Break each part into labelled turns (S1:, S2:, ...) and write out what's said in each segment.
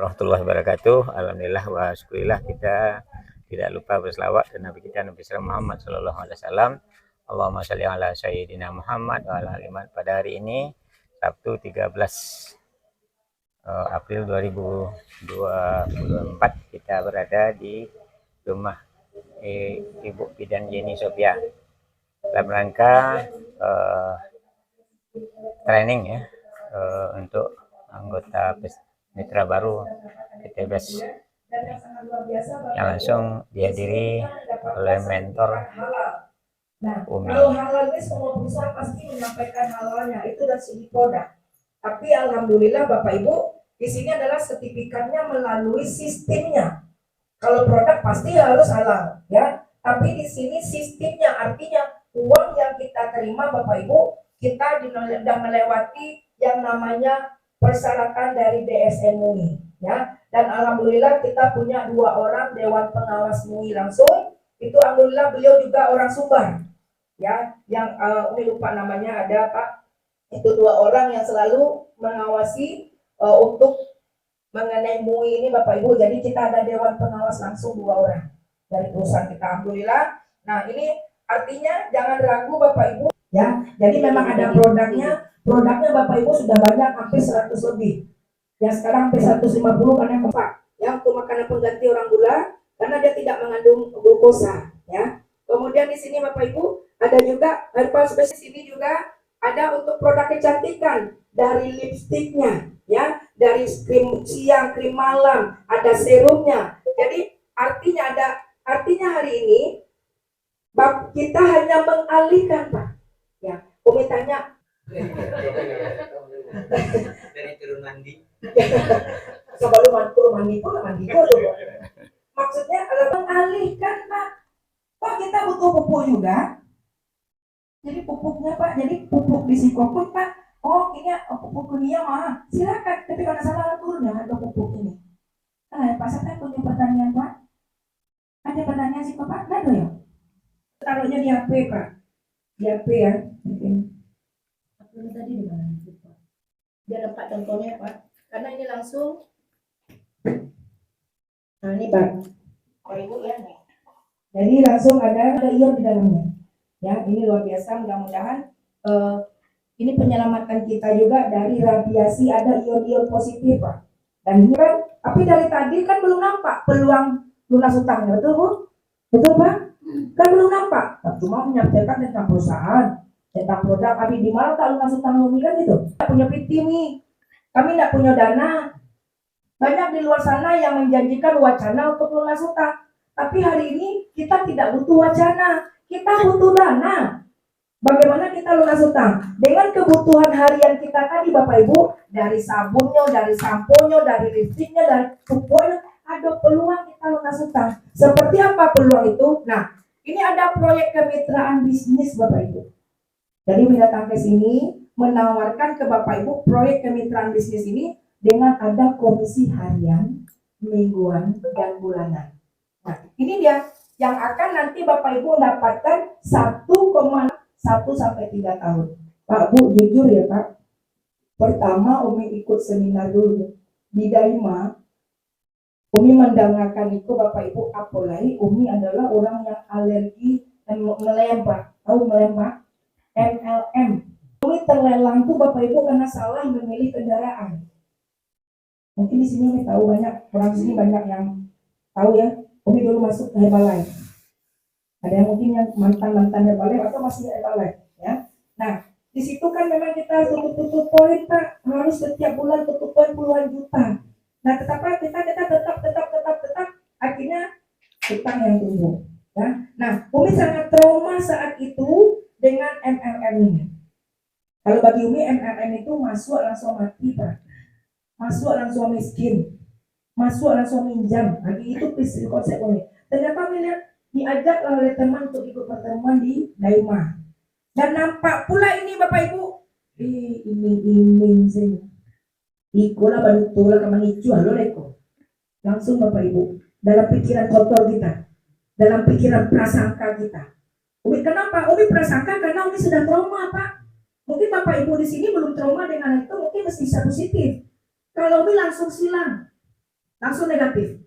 S1: warahmatullahi wabarakatuh. Alhamdulillah wa syukurillah, kita tidak lupa berselawat dan Nabi kita Nabi Muhammad sallallahu alaihi wasallam. Allahumma shalli ala sayyidina Muhammad wa ala alihi. Pada hari ini Sabtu 13 April 2024, kita berada di rumah Ibu Bidan Yeni Sophia dalam rangka training ya, untuk anggota mitra baru PTBS yang langsung dihadiri oleh mentor Umi.
S2: Kalau halal ini semua perusahaan pasti menyampaikan halalnya, itu dari segi produk. Tapi alhamdulillah Bapak Ibu, di sini adalah sertifikatnya melalui sistemnya. Kalau produk pasti harus halal, ya. Tapi di sini sistemnya, artinya uang yang kita terima Bapak Ibu, kita sudah melewati yang namanya persyaratan dari DSN MUI, ya. Dan alhamdulillah kita punya 2 orang Dewan Pengawas MUI langsung. Itu alhamdulillah beliau juga orang Sumbar, ya. Yang lupa namanya, ada Pak. Itu 2 orang yang selalu mengawasi untuk mengenai MUI ini Bapak Ibu. Jadi kita ada Dewan Pengawas langsung 2 orang dari perusahaan kita, alhamdulillah. Nah ini artinya jangan ragu Bapak Ibu, ya. Jadi memang ada produknya Bapak Ibu sudah banyak, hampir 100 lebih. Yang sekarang hampir 150 karena Bapak, ya, untuk makanan pengganti orang gula karena dia tidak mengandung glukosa, ya. Kemudian di sini Bapak Ibu ada juga herbal spesies, ini juga ada untuk produk kecantikan, dari lipstiknya, ya, dari krim siang, krim malam, ada serumnya. Jadi artinya hari ini kita hanya mengalihkan Pak, ya. Umi tanya
S3: dari turun mandi.
S2: Sebelum turun mandi pun mandi dulu. Maksudnya adalah mengalihkan Pak. Pak, kita butuh pupuk juga. Jadi pupuknya Pak, jadi pupuk di Sikopun Pak. Oh ini pupuk dunia mah silakan. Tapi kalau salah turunnya harga pupuk ini. Pak, saya punya pertanyaan Pak. Ada pertanyaan sih Pak? Ada ya? Taruhnya di HP Pak. Di HP ya. Ini tadi di mana Pak? Biar dapat contohnya Pak. Karena ini langsung. Nah ini Pak. Oh Ibu ya nih. Jadi langsung ada ion di dalamnya. Ya, ini luar biasa. Mudah-mudahan ini penyelamatan kita juga dari radiasi, ada ion-ion positif Pak. Dan ini kan, tapi dari tadi kan belum nampak peluang lunas utangnya, betul Bu? Betul Pak? Kan belum nampak. Cuma menyampaikan tentang perusahaan, tentang produk. Tapi di mana tak lunas utang Umi kan gitu? Tidak punya PT nih. Kami tidak punya dana. Banyak di luar sana yang menjanjikan wacana untuk lunas utang. Tapi hari ini kita tidak butuh wacana, kita butuh dana. Bagaimana kita lunas utang? Dengan kebutuhan harian kita tadi Bapak Ibu, dari sabunnya, dari samponya, dari lipstiknya, dari pupuknya, ada peluang kita lunas utang. Seperti apa peluang itu? Nah, ini ada proyek kemitraan bisnis Bapak Ibu. Jadi datang ke sini menawarkan ke Bapak Ibu proyek kemitraan bisnis ini dengan ada komisi harian, mingguan, dan bulanan. Nah, ini dia yang akan nanti Bapak Ibu mendapatkan 1,1 sampai 3 tahun. Pak Bu, jujur ya Pak. Pertama Umi ikut seminar dulu di Daima. Umi mendengarkan itu Bapak Ibu, apalagi Umi adalah orang yang alergi dan melembah. Tahu melembah? MLM. Umi terlelang tuh Bapak Ibu karena salah memilih kendaraan. Mungkin di sini Umi tahu banyak, orang di sini banyak yang tahu ya. Umi dulu masuk ke Herbalife. Ada yang mungkin yang mantan Herbalife atau masih Herbalife, ya. Nah, di situ kan memang kita harus tutup poin Pak, harus setiap bulan tutup poin puluhan juta. Nah, tetapi kita tetap akhirnya utang yang tumbuh, ya. Nah, Umi sangat trauma saat itu dengan MLM ini. Kalau bagi Umi MLM itu masuk langsung mati Pak, masuk langsung miskin, masuk langsung minjam. Lagi itu konsep Umi. Ternyata melihat diajak oleh teman untuk ikut pertemuan di Daima. Dan nampak pula ini Bapak Ibu, iming sih. Ikola baru tolak ke mangicu halo leko. Langsung Bapak Ibu, dalam pikiran kotor kita, dalam pikiran prasangka kita. Umi kenapa? Umi prasangka karena Umi sudah trauma Pak. Mungkin Bapak Ibu di sini belum trauma dengan itu, mungkin masih bisa positif. Kalau Umi langsung silang. langsung negatif.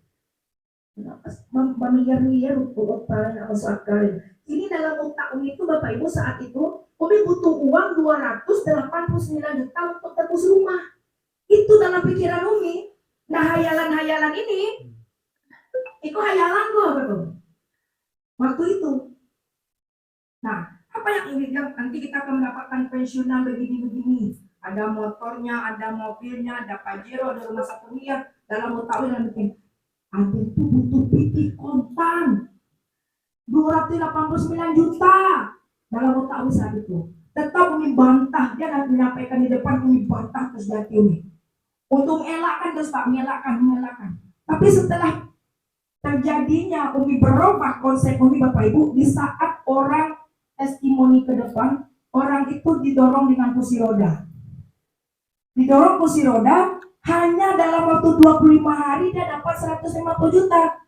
S2: Miliar-miliar utang nggak masuk akal. Ini dalam otak Umi itu Bapak Ibu saat itu Umi butuh uang 289 juta untuk tebus rumah. Itu dalam pikiran Umi. Nah hayalan-hayalan ini itu hayalan gua betul. Waktu itu. Nah apa yang Umi bilang nanti kita akan mendapatkan pensiunan begini-begini. Ada motornya, ada mobilnya, ada Pajero, ada rumah 1 miliar. Dalam otak Umi dan bikin ada itu butuh PT kontan 289 juta dalam otak Umi saat itu. Tetap Umi bantah, dia nanti menyampaikan di depan Umi bantah terus hati Umi. Untuk mengelakkan terus Pak, mengelakkan. Tapi setelah terjadinya Umi berubah konsep Umi Bapak Ibu, di saat orang testimoni ke depan, orang itu didorong dengan kursi roda. Didorong kursi roda, hanya dalam waktu 25 hari dia dapat 150 juta.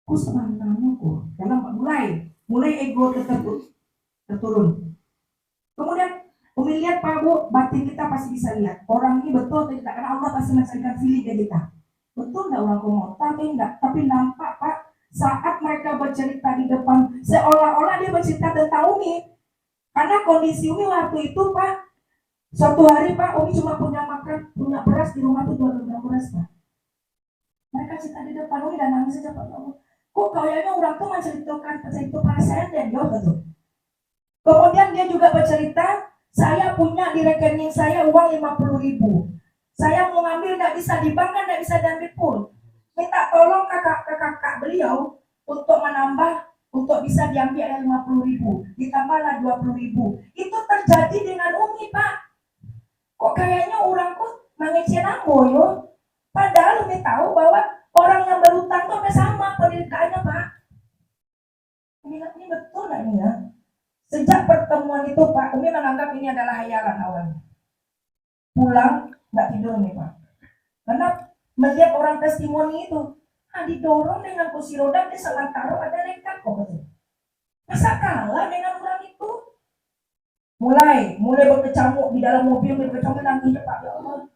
S2: Kok sebenarnya kok? Dalam mulai ego terturun. Kemudian Umi lihat Pak Bu, batin kita pasti bisa lihat orang ini betul atau tidak, karena Allah pasti mencarikan feeling ke kita. Betul nggak orang komota atau enggak? Tapi nampak Pak, saat mereka bercerita di depan, seolah-olah dia bercerita tentang Umi. Karena kondisi Umi waktu itu Pak, suatu hari Pak, Umi cuma punya beras di rumah tuh 2 kg beras Pak. Mereka cerita di depan Umi dan nangis saja Pak. Kok kayaknya orang tuh menceritakan perasaan dan jauh gitu. Kemudian dia juga bercerita, saya punya di rekening saya uang 50.000. Saya mau ngambil nggak bisa di bank kan nggak bisa diambil pun. Minta tolong kakak beliau untuk menambah untuk bisa diambil yang 50.000, ditambahlah 20.000. Itu terjadi dengan Umi Pak. Kok kayaknya orang kok mengecil ambo yo. Padahal Umi tahu bahwa orang yang berutang itu sama pendidikannya Pak. Ini betul nggak ini ya? Sejak pertemuan itu Pak, Umi menganggap ini adalah hayalan awalnya. Pulang nggak tidur nih Pak. Karena melihat orang testimoni itu, didorong dengan kursi roda di sementara ada nekat kok gitu. Masa kalah dengan orang itu? Mulai berkecamuk di dalam mobil, berkecamuk nanti Pak ya Allah.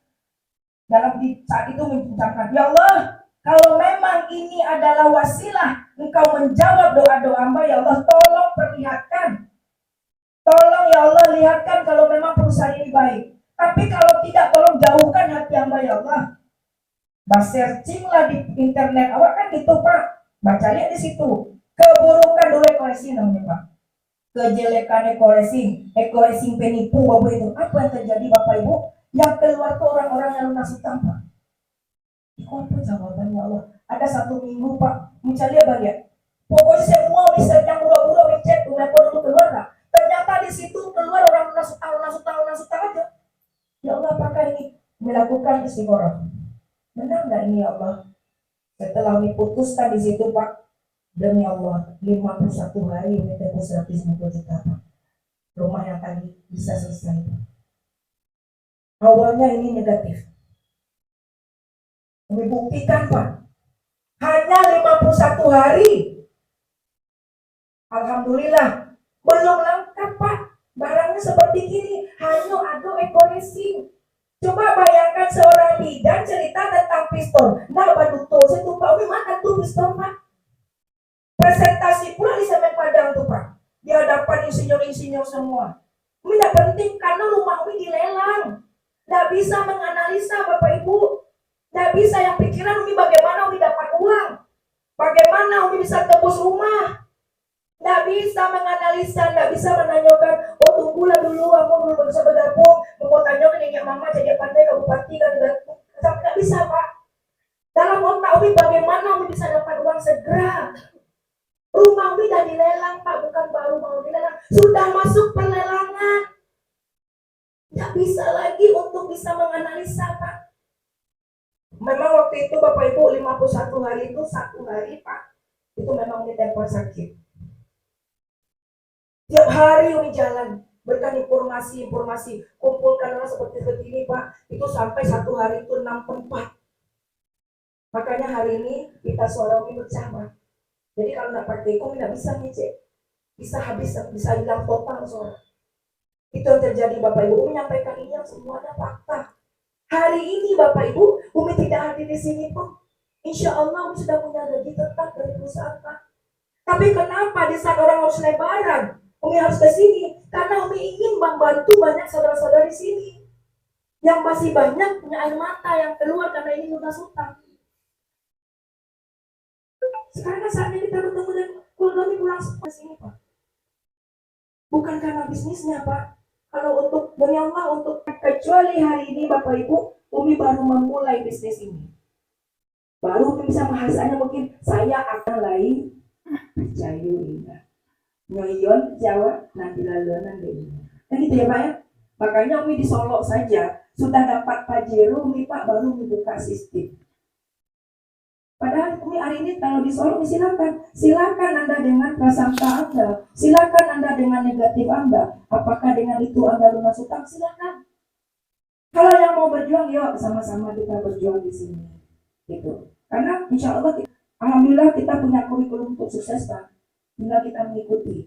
S2: Dalam saat itu mengucapkan, ya Allah, kalau memang ini adalah wasilah Engkau menjawab doa-doa hamba, ya Allah tolong perlihatkan. Tolong ya Allah lihatkan kalau memang perusahaan ini baik. Tapi kalau tidak tolong jauhkan hati hamba ya Allah. Searchinglah di internet awak kan gitu Pak. Baca lihat di situ. Keburukan dulu koreksi namanya Pak. Kejelekan koreksi penipu apa itu. Apa yang terjadi Bapak Ibu? Yang keluar tuh orang-orang yang lunas utang Pak. Apa jawabannya ya Allah? Ada 1 minggu Pak. Mencari apa ya? Pokoknya semua bisa yang buruk-buruk dicek tuh level itu keluar nggak? Ternyata di situ keluar orang lunas utang aja. Ya Allah, apakah ini melakukan istighfar? Benar nggak ini ya Allah? Setelah diputuskan di situ Pak, demi Allah 51 hari ini tebus 150 juta Pak. Rumah yang tadi bisa selesai Pak. Awalnya ini negatif. Membuktikan Pak, hanya 51 hari. Alhamdulillah, belum lengkap Pak. Barangnya seperti ini, hanya ado racing. Coba bayangkan seorang bidan cerita tentang piston. Nah, baduto, saya tuh Pak, mana tuh piston Pak? Presentasi pula di Semen Padang tuh Pak. Di hadapan insinyur-insinyur semua. Ini tidak penting karena rumah ini dilelang. Tidak bisa menganalisa Bapak Ibu. Tidak bisa yang pikiran Umi bagaimana Umi dapat uang. Bagaimana Umi bisa tebus rumah. Tidak bisa menganalisa, tidak bisa menanyakan, oh tunggulah dulu, aku belum bisa bergabung, mau tanyakan yang mama jadi pandai ke bupati kan, tidak bisa Pak. Dalam otak Umi bagaimana Umi bisa dapat uang segera. Rumah Umi sudah dilelang Pak, bukan baru mau dilelang, sudah masuk perlelangan. Tidak bisa lagi untuk bisa menganalisa Pak. Memang waktu itu Bapak Ibu 51 hari itu 1 hari Pak, itu memang ditempel sakit. Tiap hari Umi jalan, berikan informasi, kumpulkan orang seperti ini Pak, itu sampai 1 hari itu 6 tempat. Makanya hari ini kita suara Umi pecah Pak. Jadi kalau nggak pakai Umi nggak bisa ngecek, bisa habis, bisa hilang total suara. Itu yang terjadi Bapak Ibu. Umi menyampaikan ini yang semuanya fakta. Hari ini Bapak Ibu, Umi tidak hadir di sini pun, Insya Allah Umi sudah punya gaji tetap dari perusahaan Pak. Tapi kenapa di saat orang harus lebaran, Umi harus ke sini? Karena Umi ingin membantu banyak saudara-saudara di sini yang masih banyak punya air mata yang keluar karena ini lunas hutang. Sekarang saatnya kita bertemu dan keluarga Umi pulang ke sini Pak. Bukan karena bisnisnya Pak. Kalau untuk demi Allah, untuk kecuali hari ini Bapak Ibu, Umi baru memulai bisnis ini. Baru bisa bahasanya mungkin saya akan lain percayu indah nyoyon Jawa nanti laluan deh kan gitu ya Pak ya. Makanya Umi di Solo saja sudah dapat Pajero Umi Pak baru membuka sistem. Padahal Umi hari ini kalau di Solo silakan Anda dengan prasangka Anda, silakan Anda dengan negatif Anda, apakah dengan itu Anda lunas hutang, silakan. Kalau yang mau berjuang, yuk sama-sama kita berjuang di sini. Gitu. Karena insya Allah alhamdulillah kita punya kurikulum untuk sukses Pak. Tinggal kita mengikuti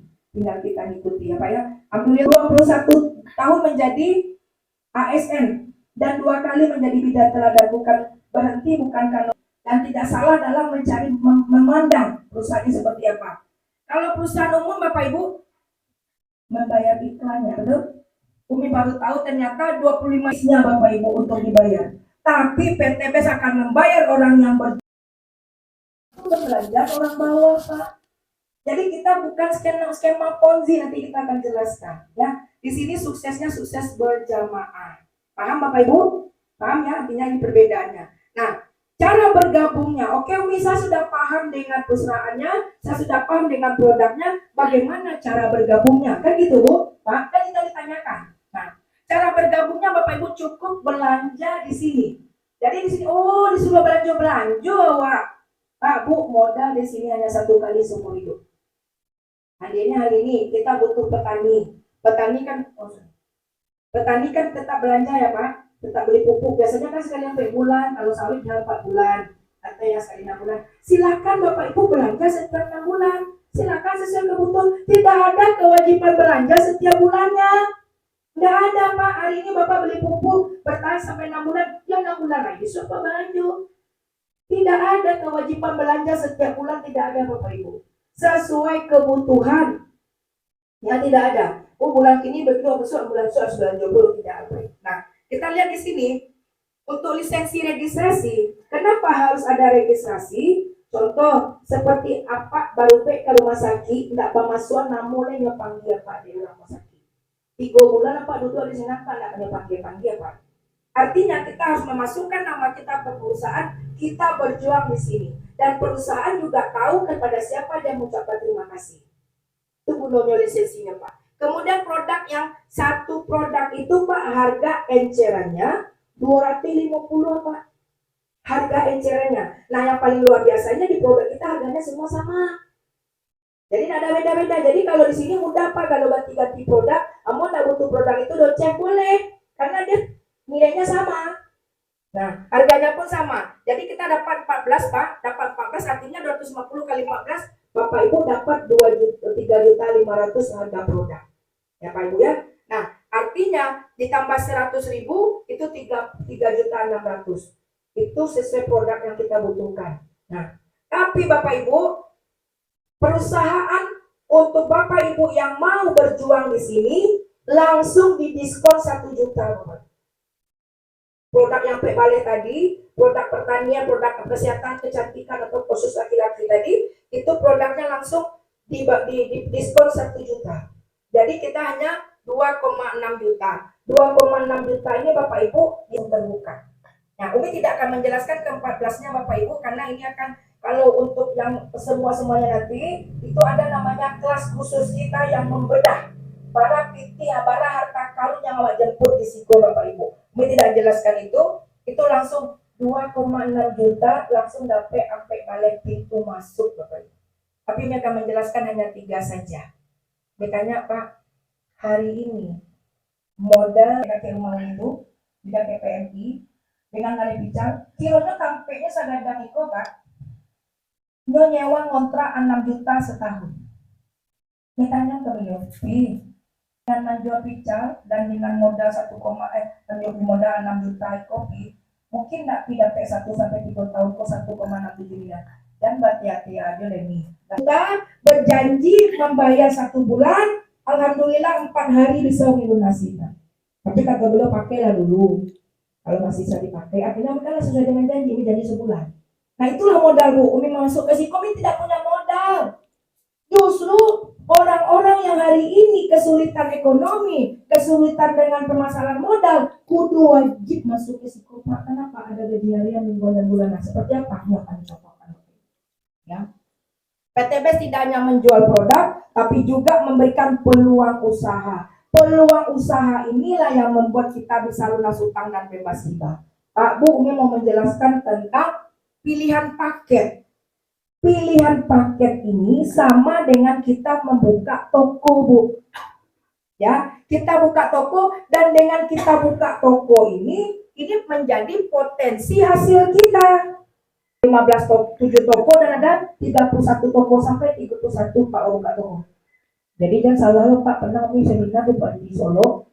S2: ya Pak ya. Alhamdulillah 21 tahun menjadi ASN dan 2 kali menjadi bidang teladan, bukan berhenti, bukan karena dan tidak salah dalam mencari memandang perusahaannya seperti apa. Kalau perusahaan umum Bapak Ibu membayar iklannya, betul? Umi baru tahu ternyata 25-nya Bapak Ibu untuk dibayar. Tapi PTBS akan membayar orang yang belanja orang bawah Pak. Jadi kita bukan skema Ponzi, nanti kita akan jelaskan ya. Di sini suksesnya sukses berjamaah. Paham Bapak Ibu? Paham ya artinya ini perbedaannya. Nah, cara bergabungnya, oke Umi saya sudah paham dengan perusahaannya, saya sudah paham dengan produknya, bagaimana cara bergabungnya? Kan gitu Bu, Pak, kan kita ditanyakan. Nah, cara bergabungnya Bapak Ibu cukup belanja di sini. Jadi di sini, oh disuruh belanja, Wak. Pak, Bu, modal di sini hanya 1 kali seumur hidup. Hari ini kita butuh petani. Petani kan tetap belanja ya Pak, tetap beli pupuk. Biasanya kan sekali 4 bulan, kalau sawit jalan 4 bulan, atau yang sekali 6 bulan. Silakan Bapak Ibu belanja setiap 6 bulan. Silakan sesuai kebutuhan. Tidak ada kewajiban belanja setiap bulannya. Tidak ada Pak. Hari ini Bapak beli pupuk bertahan sampai 6 bulan, ya 6 bulan lagi coba belanja. Tidak ada kewajiban belanja setiap bulan, tidak ada Bapak Ibu. Sesuai kebutuhan. Ya tidak ada. Oh bulan ini begitu besar, bulan harus belanja dulu, tidak ada. Nah kita lihat di sini untuk lisensi registrasi. Kenapa harus ada registrasi? Contoh seperti apa baru ke rumah sakit, tidak pemasukan namun panggil Pak di rumah sakit. 3 bulan apa duduk di sini apa tidak panggil Pak. Artinya kita harus memasukkan nama kita ke perusahaan, kita berjuang di sini. Dan perusahaan juga tahu kepada siapa dia mengucapkan terima kasih. Itu gunanya lisensinya Pak. Kemudian produk yang satu produk itu Pak harga encerannya 250 Pak. Harga encerannya. Nah yang paling luar biasanya di produk kita harganya semua sama. Jadi tidak ada beda-beda. Jadi kalau di sini mudah Pak kalau ganti-ganti produk, kamu tidak butuh produk itu cek boleh. Karena dia nilainya sama. Nah, harganya pun sama. Jadi kita dapat 14 Pak, dapat 14 artinya 250 kali 14, Bapak Ibu dapat 3.500.000 harga produk. Ya Pak Ibu ya. Nah, artinya ditambah 100.000 itu 3.600.000. Itu sesuai produk yang kita butuhkan. Nah, tapi Bapak Ibu, perusahaan untuk Bapak Ibu yang mau berjuang di sini langsung didiskon 1 juta Bapak. Produk yang balik tadi, produk pertanian, produk kesehatan, kecantikan atau khusus laki-laki tadi, itu produknya langsung di diskon 1 juta. Jadi kita hanya 2,6 juta. 2,6 juta ini Bapak Ibu yang terbuka. Nah, Umi tidak akan menjelaskan ke 14-nya Bapak Ibu karena ini akan kalau untuk yang semuanya nanti itu ada namanya kelas khusus kita yang membedah para para harta karun yang awak jemput di Siko Bapak Ibu. Umi tidak jelaskan itu langsung 2,6 juta langsung dapat sampai balik pintu masuk Bapak Ibu. Tapi Umi akan menjelaskan hanya 3 saja. Bertanya Pak, hari ini modal ke rumah itu tidak ke PMI dengan kali bicara, kilonya tampaknya sadar iko Pak. Nyo nyewa kontrak 6 juta setahun. Bertanya ke beliau, dengan menjual pical dan dengan modal 1, modal 6 juta kopi, mungkin nak tidak sampai 1 sampai 3 tahun kok 1,67 miliar. Dan berhati-hati aja Leni. Kita berjanji membayar 1 bulan, alhamdulillah 4 hari bisa melunasinya. Tapi kata beliau pakailah dulu. Kalau masih bisa dipakai, akhirnya mereka sesuai dengan janji, ini janji sebulan. Nah itulah modal Bu. Umi masuk ke sini, Umi tidak punya modal. Justru orang-orang yang hari ini kesulitan ekonomi, kesulitan dengan permasalahan modal, kudu wajib masuk ke Psikopat. Kenapa? Ada gaji harian mingguan dan bulanan. Seperti apa? Yang akan contohkan. Ya. PTBS tidak hanya menjual produk, tapi juga memberikan peluang usaha. Peluang usaha inilah yang membuat kita bisa lunas utang dan bebas riba. Pak Bu, Umi mau menjelaskan tentang pilihan paket. Pilihan paket ini sama dengan kita membuka toko, Bu. Ya, kita buka toko, dan dengan kita buka toko ini menjadi potensi hasil kita. 15 toko, 7 toko, dan ada 31 toko sampai 31 Pak buka toko. Jadi jangan salah lo Pak, pernah Umi seminar di Solo,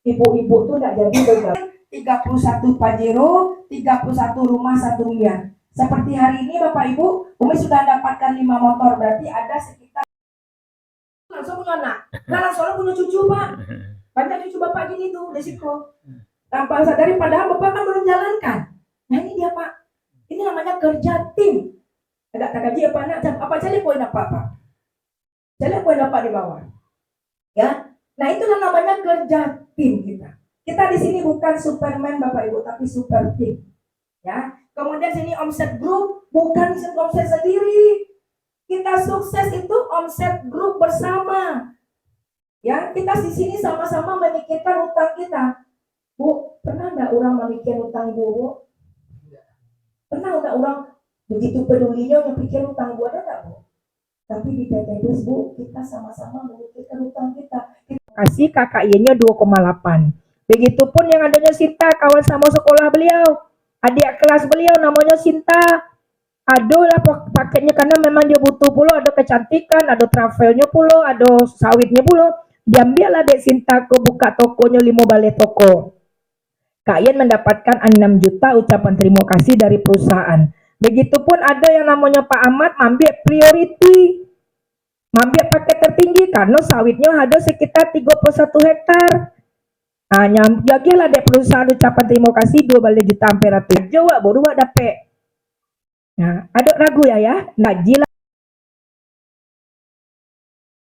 S2: ibu-ibu tuh tidak jadi bergabung. 31 Pajero, 31 rumah 1 miliar. Seperti hari ini Bapak Ibu, Umi sudah dapatkan 5 motor, berarti ada sekitar langsung punya anak. Nah langsung punya cucu Pak. Banyak cucu Bapak gini tuh, resiko. Tanpa sadari padahal Bapak kan belum jalankan. Nah ini dia Pak. Ini namanya kerja tim. Agak tak gaji apa anak, apa jadi poin apa? Jadi poin apa di bawah. Ya. Nah itulah namanya kerja tim kita. Kita di sini bukan Superman Bapak Ibu, tapi super tim. Ya. Kemudian sini omset grup, bukan omset sendiri. Kita sukses itu omset grup bersama. Ya, kita di sini sama-sama memikirkan utang kita. Bu, pernah enggak orang memikirkan utang Bu? Pernah enggak orang begitu pedulinya memikir utang Bu, ada enggak Bu? Tapi di PTBS Bu, kita sama-sama memikirkan utang kita. Kasih KKI-nya 2,8. Begitupun yang adanya Sinta, kawan sama sekolah beliau. Adik kelas beliau namanya Sinta. Ada lah paketnya karena memang dia butuh pula, ada kecantikan, ada travelnya pula, ada sawitnya pula. Diambil lah Dek Sinta ke buka tokonya 5 balai toko. Kak Ian mendapatkan 6 juta ucapan terima kasih dari perusahaan. Begitupun ada yang namanya Pak Ahmad ambil priority. Ambil paket tertinggi karena sawitnya ada sekitar 31 hektar. Jagilah Dek perusahaan ucapan terima kasih 2 balai juta amperatur. Jawab baru dapat. Nah, ada ragu ya. Gaji lah.